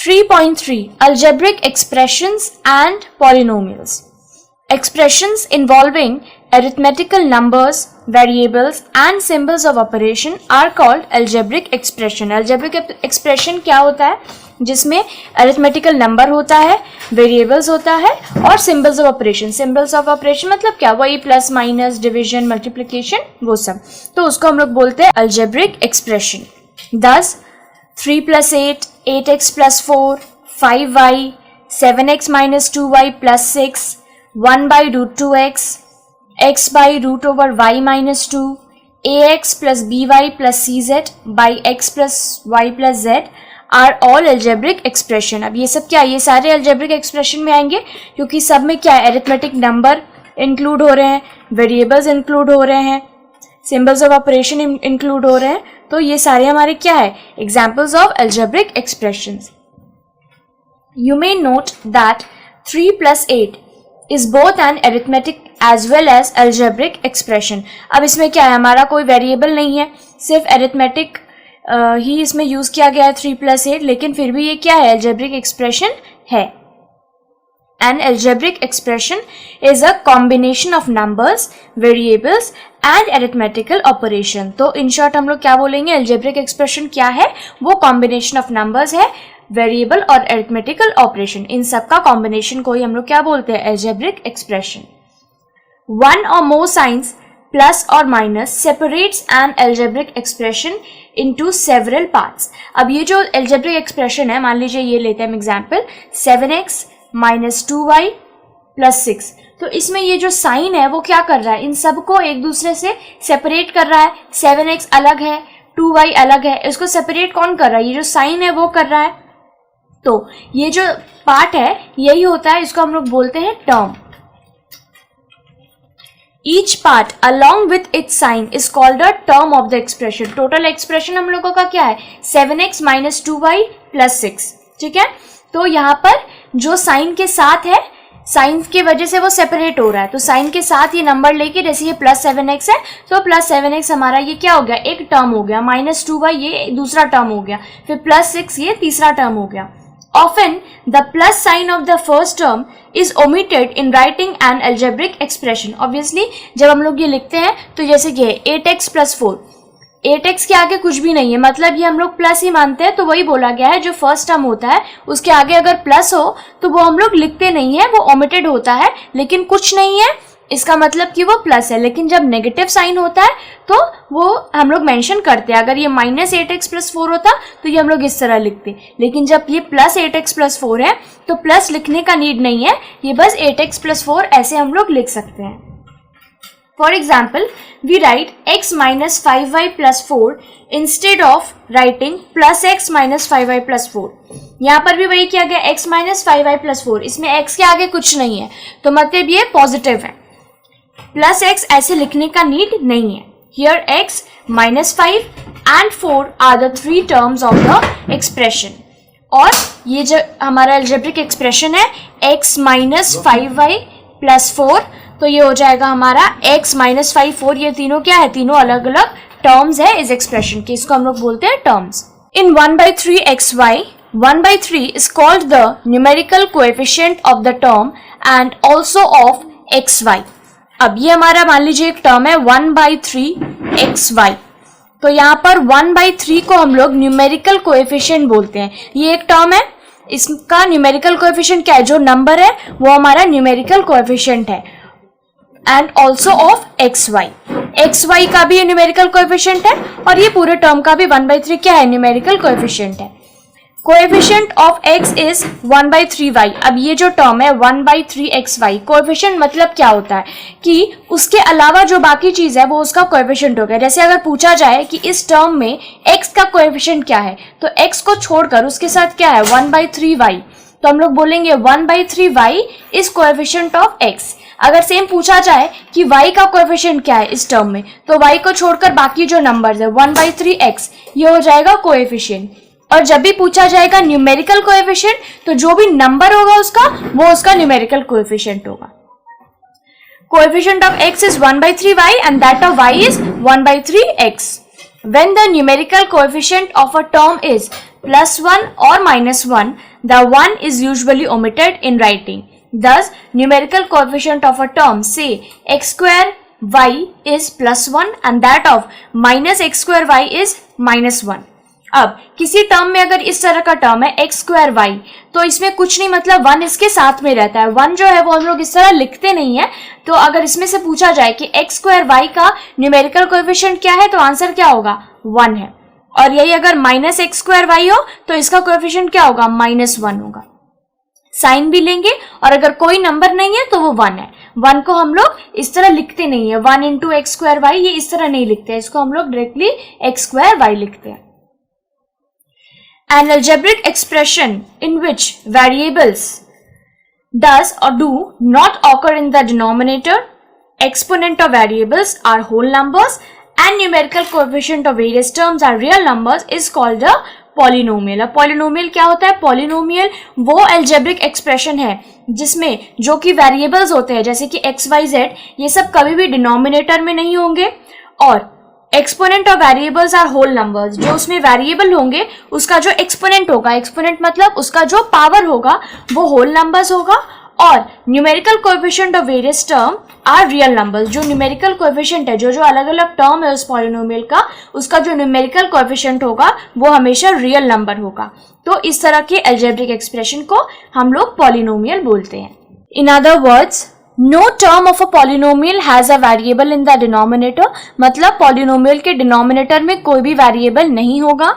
3.3 Algebraic expressions and polynomials. Expressions involving arithmetical numbers, variables and symbols of operation are called algebraic expression. Algebraic expression क्या होता है? जिसमें arithmetical number होता है, variables होता है और symbols of operation. Symbols of operation मतलब क्या? वही plus, minus, division, multiplication वो सब. तो उसको हम लोग बोलते हैं algebraic expression. Thus 3 plus 8, 8x plus 4, 5y, 7x minus 2y plus 6, 1 by root 2x, x by root over y minus 2, ax plus by plus cz by x plus y plus z are all algebraic expression. अब ये सब क्या है? ये सारे algebraic expression में आएंगे क्योंकि सब में क्या है? arithmetic number include हो रहे हैं, variables include हो रहे हैं, symbols of operation include हो रहे हैं. तो ये सारे हमारे क्या है? Examples of algebraic expressions. You may note that 3 plus 8 is both an arithmetic as well as algebraic expression. अब इसमें क्या है? हमारा कोई वेरिएबल नहीं है, सिर्फ arithmetic ही इसमें यूज किया गया है 3 plus 8, लेकिन फिर भी ये क्या है? algebraic expression है. An algebraic expression is a combination of numbers, variables and arithmetical operation. तो in short हम लोग क्या बोलेंगे? algebraic expression क्या है? वो combination of numbers है, variable और arithmetical operation. इन सब का combination को ही हम लोग क्या बोलते हैं? algebraic expression. One or more signs plus or minus separates an algebraic expression into several parts. अब ये जो algebraic expression है, मान लीजिए ये लेते हैं हम example 7x minus 2y plus 6. तो इसमें ये जो साइन है वो क्या कर रहा है? इन सबको एक दूसरे से सेपरेट कर रहा है. 7x अलग है, 2y अलग है, इसको सेपरेट कौन कर रहा है? ये जो साइन है वो कर रहा है. तो ये जो पार्ट है यही होता है, इसको हम लोग बोलते हैं term. Each part along with its sign is called a term of the expression. Total expression हम लोगों का क्या है? 7x minus 2y plus 6. ठीक है. तो यहाँ पर जो साइन के साथ है, साइन की वजह से वो सेपरेट हो रहा है, तो साइन के साथ ये नंबर लेके, जैसे ये प्लस 7x है तो प्लस 7x हमारा ये क्या हो गया? एक टर्म हो गया. माइनस 2y ये दूसरा टर्म हो गया, फिर प्लस 6 ये तीसरा टर्म हो गया. Often the plus sign of the first term is omitted in writing an algebraic expression. Obviously जब हम लोग ये लिखते हैं तो जैसे कि 8x plus 4, 8x के आगे कुछ भी नहीं है, मतलब ये हम लोग प्लस ही मानते हैं, तो वही बोला गया है जो फर्स्ट टर्म होता है उसके आगे अगर प्लस हो तो वो हम लोग लिखते नहीं है, वो ओमिटेड होता है. लेकिन कुछ नहीं है इसका मतलब कि वो प्लस है, लेकिन जब नेगेटिव साइन होता है तो वो हम लोग मेंशन करते हैं. अगर ये माइनस 8x प्लस 4 होता तो ये हम लोग इस तरह लिखते, लेकिन जब ये प्लस 8x प्लस 4 है तो प्लस लिखने का नीड नहीं है, ये बस 8x प्लस 4 ऐसे हम लोग लिख सकते हैं. For example, we write x minus 5y plus 4 instead of writing plus x minus 5y plus 4. यहाँ पर भी वही किया गया, x minus 5y plus 4, इसमें x के आगे कुछ नहीं है तो मतलब ये पॉजिटिव है. प्लस x ऐसे लिखने का नीड नहीं है. Here x minus 5 and 4 are the three terms of the expression. और ये जो हमारा algebraic expression है x minus 5y plus 4, तो ये हो जाएगा हमारा x minus 5, 4, ये तीनों क्या है? तीनों अलग अलग टर्म्स है इस एक्सप्रेशन के, इसको हम लोग बोलते हैं terms. In 1/3xy, 1/3 is called the numerical coefficient of the term and also of xy. अब ये हमारा मान लीजिए एक टर्म है 1/3xy, तो यहाँ पर 1/3 को हम लोग न्यूमेरिकल कोएफिशिएंट बोलते हैं. ये एक टर्म है, इसका न्यूमेरिकल कोएफिशिएंट क्या है? जो नंबर है वो हमारा न्यूमेरिकल कोएफिशिएंट है. And also of xy, xy का भी ये न्यूमेरिकल कोएफिशिएंट है और ये पूरे टर्म का भी 1/3 क्या है? न्यूमेरिकल कोएफिशिएंट है. Coefficient of x is 1/3y. अब ये जो टर्म है 1/3xy, कोएफिशिएंट मतलब क्या होता है कि उसके अलावा जो बाकी चीज है वो उसका कोएफिशिएंट हो गया. जैसे अगर पूछा जाए कि इस टर्म में x का कोएफिशिएंट क्या है, तो x को छोड़कर उसके साथ क्या है? 1/3y, तो हम लोग बोलेंगे 1/3y is coefficient of x. अगर सेम पूछा जाए कि y का कोएफिशिएंट क्या है इस टर्म में, तो y को छोड़कर बाकी जो नंबर्स है 1/3x ये हो जाएगा कोएफिशिएंट. और जब भी पूछा जाएगा न्यूमेरिकल कोएफिशिएंट तो जो भी नंबर होगा उसका वो उसका न्यूमेरिकल कोएफिशिएंट होगा. Coefficient of x is 1/3y and that of y is 1/3x. When the numerical coefficient of a term is +1 or -1, the 1 is usually omitted in writing. Thus, numerical coefficient of a term, say x square y is +1 and that of minus x square y is -1. अब किसी term में अगर इस तरह का term है x square y, तो इसमें कुछ नहीं, मतलब 1 इसके साथ में रहता है. 1 जो है वो हम लोग इस तरह लिखते नहीं है. तो अगर इसमें से पूछा जाए कि x स्क्वायर y का न्यूमेरिकल कोएफिशिएंट क्या है, तो आंसर क्या होगा, 1 है. और यही अगर माइनस एक्स स्क्वायर वाई हो तो इसका कोएफिशिएंट क्या होगा, -1 होगा. साइन भी लेंगे और अगर कोई नंबर नहीं है तो वो 1 है. 1 को हम लोग इस तरह लिखते नहीं है, 1 इंटू एक्स स्क्वायर वाई, ये इस तरह नहीं लिखते हैं. इसको हम लोग डायरेक्टली एक्स स्क्वायर वाई लिखते हैं. An algebraic expression in which variables does or do not occur in the denominator, exponent of variables are whole numbers and numerical coefficient of various terms are real numbers is called a polynomial. अब polynomial क्या होता है? polynomial वो algebraic expression है जिसमें जो कि variables होते हैं जैसे कि x, y, z, ये सब कभी भी denominator में नहीं होंगे, और exponent of variables are whole numbers, जो उसमें वेरिएबल होंगे उसका जो एक्सपोनेंट होगा, एक्सपोनेंट मतलब उसका जो पावर होगा वो होल नंबर्स होगा, और numerical coefficient of various term are real numbers. जो न्यूमेरिकल कोएफिशिएंट है, जो जो अलग अलग टर्म है उस पॉलिनोमियल का, उसका जो न्यूमेरिकल कोएफिशिएंट होगा वो हमेशा रियल नंबर होगा. तो इस तरह के अलजेब्रिक एक्सप्रेशन को हम लोग पॉलिनोमियल बोलते हैं. In other words, no term of a polynomial has a variable in the denominator, मतलब पॉलिनोमियल के डिनोमिनेटर में कोई भी वेरिएबल नहीं होगा.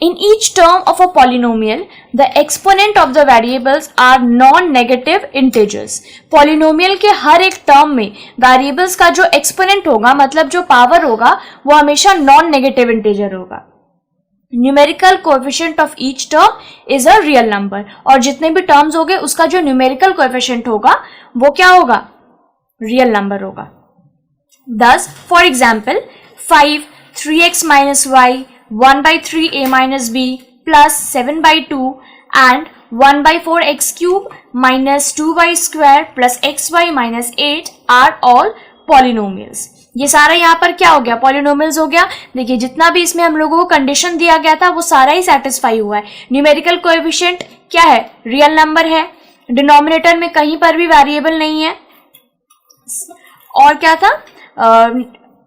In each term of a polynomial the exponent of the variables are non negative integers. Polynomial के हर एक टर्म में वेरिएबल्स का जो एक्सपोनेंट होगा, मतलब जो पावर होगा, वो हमेशा नॉन नेगेटिव इंटीजर होगा. Numerical coefficient of each term is a real number, और जितने भी टर्म्स होंगे उसका जो न्यूमेरिकल कोएफिशिएंट होगा वो क्या होगा, रियल नंबर होगा. Thus, for example, 5, 3x minus y, 1/3a minus b plus 7/2 and 1/4x cube minus 2y square plus xy minus 8 are all polynomials. ये सारा यहाँ पर क्या हो गया, पॉलिनोमियल्स हो गया. देखिए जितना भी इसमें हम लोगों को कंडीशन दिया गया था वो सारा ही सेटिस्फाई हुआ है. न्यूमेरिकल कोएफिशिएंट क्या है, रियल नंबर है. डिनोमिनेटर में कहीं पर भी वेरिएबल नहीं है. और क्या था,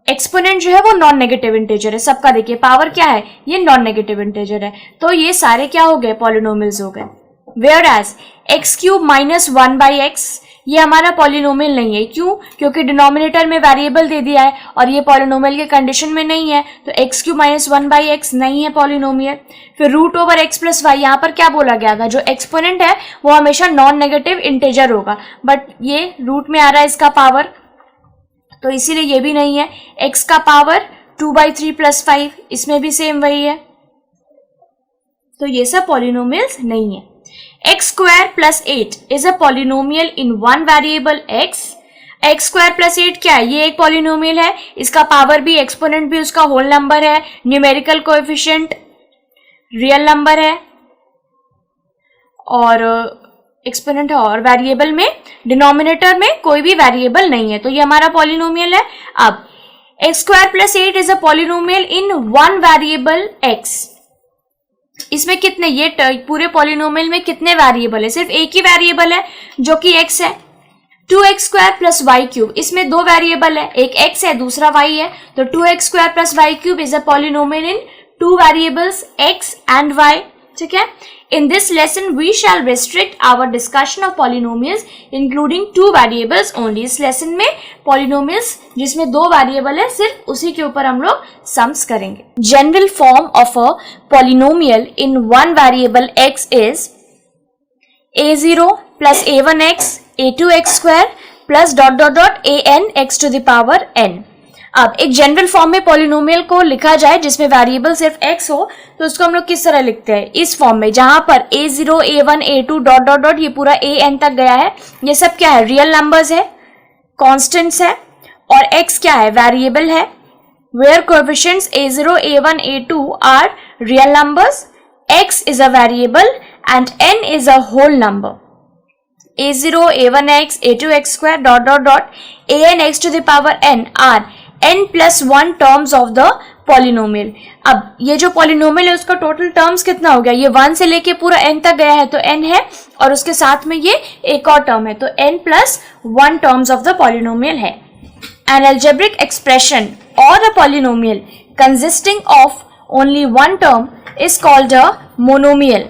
एक्सपोनेंट जो है वो नॉन नेगेटिव इंटीजर है. सबका देखिए पावर क्या है, ये नॉन नेगेटिव इंटीजर है. तो ये सारे क्या हो गए, पॉलिनोमियल्स हो गए. Whereas x cube minus 1/x ये हमारा पॉलिनोमियल नहीं है. क्यों? क्योंकि डिनोमिनेटर में वेरिएबल दे दिया है और ये पॉलिनोमियल के कंडीशन में नहीं है, तो एक्स क्यूब माइनस 1/x नहीं है पॉलिनोमियल. फिर root over x plus y, यहाँ पर क्या बोला गया था, जो एक्सपोनेंट है वो हमेशा नॉन नेगेटिव इंटीजर होगा, बट ये रूट में आ रहा है इसका पावर, तो इसीलिए ये भी नहीं है. एक्स का पावर 2/3 प्लस 5, इसमें भी सेम वही है. तो ये सब पॉलिनोमियल्स नहीं है. x square plus 8 is a polynomial in one variable x. x square plus 8 क्या है, ये एक पॉलिनोमियल है. इसका पावर भी, एक्सपोनेंट भी उसका होल नंबर है. न्यूमेरिकल कोएफिशिएंट रियल नंबर है और एक्सपोनेंट है, और वेरिएबल में, डिनोमिनेटर में कोई भी वेरिएबल नहीं है, तो ये हमारा पॉलिनोमियल है. अब x square plus 8 is a polynomial in one variable x. इसमें कितने, ये पूरे पॉलिनोमियल में कितने वेरिएबल है, सिर्फ एक ही वेरिएबल है जो कि x है. 2x square plus y cube, इसमें दो वेरिएबल है, एक x है दूसरा y है, तो 2x square plus y cube is a polynomial in two variables x and y. ठीक है. In this lesson we shall restrict our discussion of polynomials including two variables only. इस lesson में polynomials जिसमें दो variable है सिर्फ उसी के ऊपर हम लोग सम्स करेंगे. General form of a polynomial in one variable x is a0 plus a1x a2x square plus dot dot dot an x to the power n. अब एक जनरल फॉर्म में पॉलिनोमियल को लिखा जाए जिसमें वेरिएबल सिर्फ x हो, तो उसको हम लोग किस तरह लिखते हैं, इस फॉर्म में, जहां पर a0 a1 a2 dot dot dot ये पूरा an तक गया है. ये सब क्या है, रियल नंबर्स है, कांस्टेंट्स है, और x क्या है, वेरिएबल है. Where coefficients a0 a1 a2 are real numbers, x is a variable and n is a whole number. a0 a1x a2x square dot dot dot an x to the power n are n plus 1 terms of the polynomial. अब ये जो polynomial है उसका total terms कितना हो गया, ये 1 से लेके पूरा n तक गया है तो n है, और उसके साथ में ये एक और टर्म है तो n plus 1 terms of the polynomial है। एन एल्जेब्रिक एक्सप्रेशन और a polynomial consisting of only 1 term is called a monomial.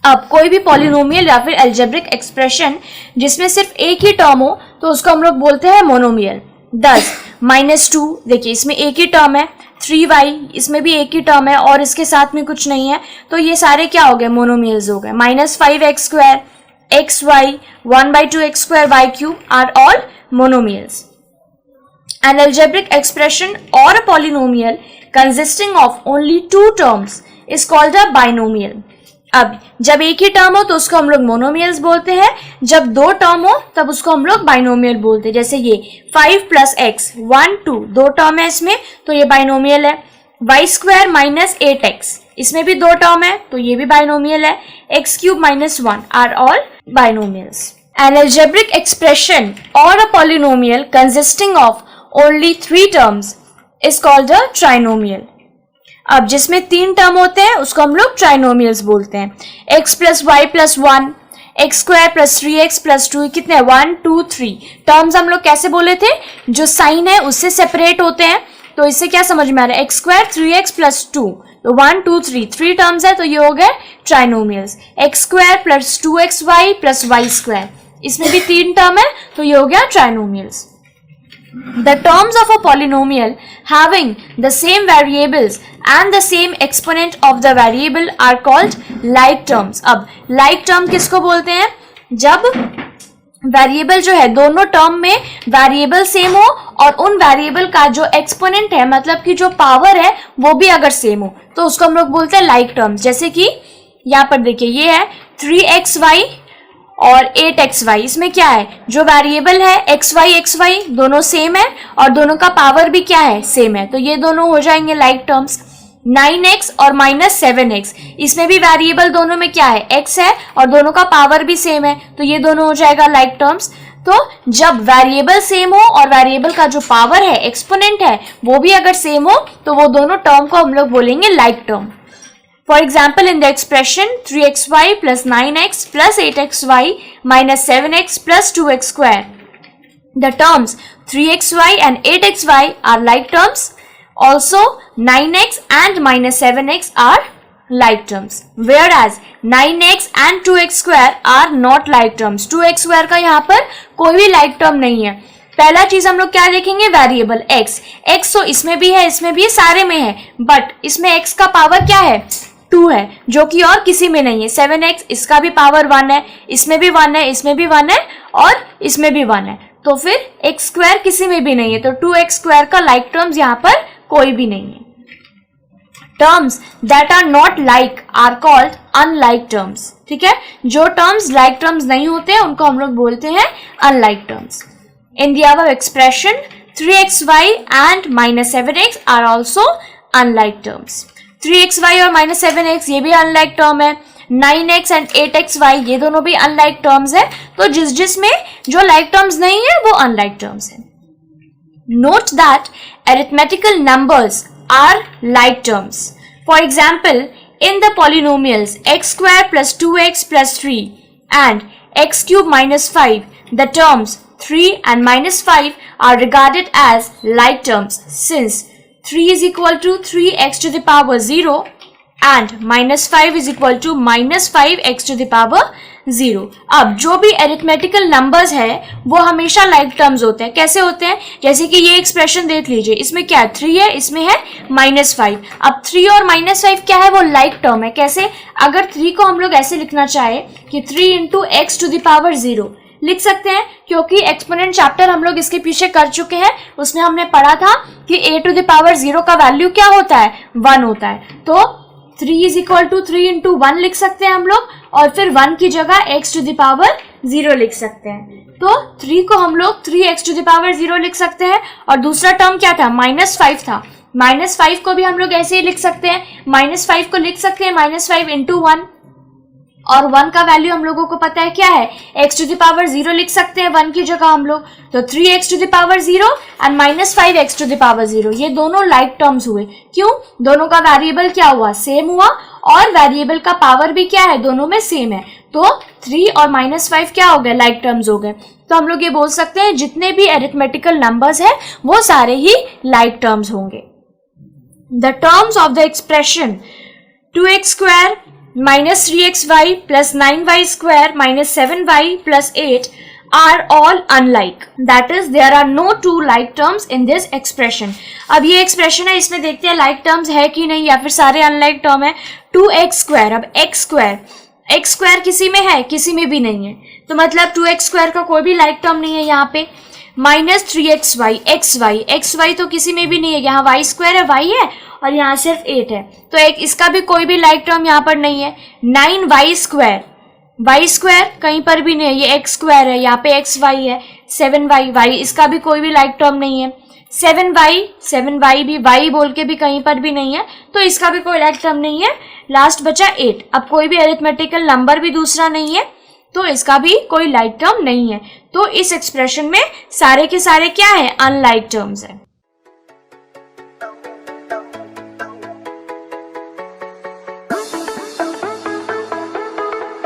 अब कोई भी पॉलिनोमियल या फिर एल्जेब्रिक एक्सप्रेशन जिसमें सिर्फ एक ही टर्म हो तो उसको हम लोग बोलते हैं मोनोमियल। 10 -2 देखिए इसमें एक ही टर्म है, 3y इसमें भी एक ही टर्म है और इसके साथ में कुछ नहीं है, तो ये सारे क्या हो गए, मोनोमियल्स हो गए। -5x², xy, 1/2x² y³ are all monomials. An algebraic expression or a polynomial consisting of only 2 terms is called a binomial. अब जब एक ही टर्म हो तो उसको हम लोग मोनोमियल्स बोलते हैं, जब 2 टर्म हो तब उसको हम लोग बाइनोमियल बोलते हैं। जैसे ये 5 + x 1 2 2 टर्म है इसमें तो ये बाइनोमियल है। y² - 8x इसमें भी 2 टर्म है तो ये भी बाइनोमियल है। x³ - 1 are all binomials. An algebraic expression or a polynomial consisting of only 3 terms is called a trinomial. अब जिसमें 3 टर्म होते हैं उसको हम लोग ट्राइनोमियल्स बोलते हैं। x + y + 1, x² + 3x + 2 कितने 1 2 3 टर्म्स हम लोग कैसे बोले थे, जो साइन है उससे सेपरेट होते हैं, तो इससे क्या समझ में आ रहा है, x² 3x + 2 तो 1 2 3 टर्म्स है तो ये हो गए ट्राइनोमियल्स। x² + 2xy + y², इसमें भी 3 टर्म है तो ये हो गया trinomials. The terms of a polynomial having the same variables and the same exponent of the variable are called like terms. अब like term किसको बोलते हैं, जब वेरिएबल जो है दोनों टर्म में वेरिएबल सेम हो और उन वेरिएबल का जो एक्सपोनेंट है मतलब कि जो पावर है वो भी अगर सेम हो तो उसको हम लोग बोलते हैं लाइक टर्म्स। जैसे कि यहाँ पर देखिए ये है 3xy और 8xy, इसमें क्या है, जो वेरिएबल है xy दोनों सेम है और दोनों का पावर भी क्या है, सेम है, तो ये दोनों हो जाएंगे लाइक टर्म्स। 9x और -7x, इसमें भी वेरिएबल दोनों में क्या है, x है और दोनों का पावर भी सेम है, तो ये दोनों हो जाएगा लाइक टर्म्स। तो जब वेरिएबल सेम हो और वेरिएबल का जो पावर है, एक्सपोनेंट है, वो भी अगर सेम हो तो वो दोनों टर्म को हम लोग बोलेंगे like term. For example, in the expression 3xy + 9x + 8xy - 7x + 2x², the terms 3xy and 8xy are like terms. Also, 9x and -7x are like terms, whereas 9x and 2x² are not like terms. 2x² का यहाँ पर कोई भी like term नहीं है। पहला चीज हम लोग क्या देखेंगे, वेरिएबल x तो इसमें भी है, इसमें भी है, सारे में है, बट इसमें x का पावर क्या है, 2 है, जो कि और किसी में नहीं है। 7x इसका भी पावर 1 है, इसमें भी 1 है, इसमें भी 1 है और इसमें भी 1 है, तो फिर x² किसी में भी नहीं है, तो 2x² का लाइक टर्म्स यहाँ पर कोई भी नहीं है। Terms that are not like are called unlike terms. ठीक है, जो टर्म्स लाइक टर्म्स नहीं होते हैं उनको हम लोग बोलते हैं unlike terms. In the above expression 3xy and -7x are also unlike terms. 3xy और -7x ये भी अनलाइक टर्म है। 9x and 8xy ये दोनों भी अनलाइक टर्म्स है, तो जिसमें जो लाइक टर्म्स नहीं है वो अनलाइक टर्म्स है। Note that arithmetical numbers are like terms. For example, in the polynomials x² + 2x + 3 and x³ - 5, the terms 3 and -5 are regarded as like terms since 3 is equal to 3x to the power 0 and -5 is equal to -5x to the power 0. अब जो भी arithmetical numbers है वो हमेशा like terms होते हैं। कैसे होते हैं, जैसे कि ये एक्सप्रेशन देख लीजिए, इसमें क्या है, 3 है, इसमें है -5। अब 3 और -5 क्या है, वो लाइक टर्म है। कैसे, अगर 3 को हम लोग ऐसे लिखना चाहे कि 3 × x to the power 0 लिख सकते हैं, क्योंकि एक्सपोनेंट चैप्टर हम लोग इसके पीछे कर चुके हैं, उसमें हमने पढ़ा था कि a to the power 0 का वैल्यू क्या होता है, 1 होता है। तो 3 is equal to 3 × 1 लिख सकते हैं हम लोग, और फिर 1 की जगह x to the power 0 लिख सकते हैं। तो 3 को हम लोग 3x to the power 0 लिख सकते हैं, और दूसरा टर्म क्या था, -5 था। -5 को भी हम लोग ऐसे ही लिख सकते हैं, -5 को लिख सकते हैं -5 × 1, और 1 का वैल्यू हम लोगों को पता है क्या है, x टू द पावर 0 लिख सकते हैं 1 की जगह हम लोग, तो 3x to the power 0 and -5x to the power 0, ये दोनों लाइक टर्म्स हुए। क्यों? दोनों का वेरिएबल क्या हुआ, सेम हुआ, और वेरिएबल का पावर भी क्या है, दोनों में सेम है, तो 3 और -5 क्या हो गए, लाइक टर्म्स हो गए। तो हम लोग ये बोल सकते हैं जितने भी अरिथमेटिकल नंबर्स है वो सारे ही लाइक टर्म्स होंगे। The terms of the expression 2x square minus 3xy plus 9y square minus 7y plus 8 are all unlike. That is, there are no two like terms in this expression. अब ये expression है, इसमें देखते हैं like terms है कि नहीं या फिर सारे unlike term है। 2x square, अब x square किसी में है, किसी में भी नहीं है, तो मतलब 2x square का कोई भी like term नहीं है यहाँ पे। माइनस 3xy, xy तो किसी में भी नहीं है, यहाँ y स्क्वायर है, y है, और यहाँ सिर्फ 8 है, तो एक इसका भी कोई भी लाइक टर्म यहाँ पर नहीं है। 9y स्क्वायर कहीं पर भी नहीं है, ये x स्क्वायर है, यहाँ पे xy है। 7y, इसका भी कोई भी लाइक टर्म नहीं है। 7y भी y बोल के भी कहीं पर भी नहीं है, तो इसका भी कोई लाइक टर्म नहीं है। लास्ट बचा 8, अब कोई भी अरिथमेटिकल नंबर भी दूसरा नहीं है, तो इसका भी कोई लाइक टर्म नहीं है। तो इस एक्सप्रेशन में सारे के सारे क्या है, अनलाइक टर्म्स है।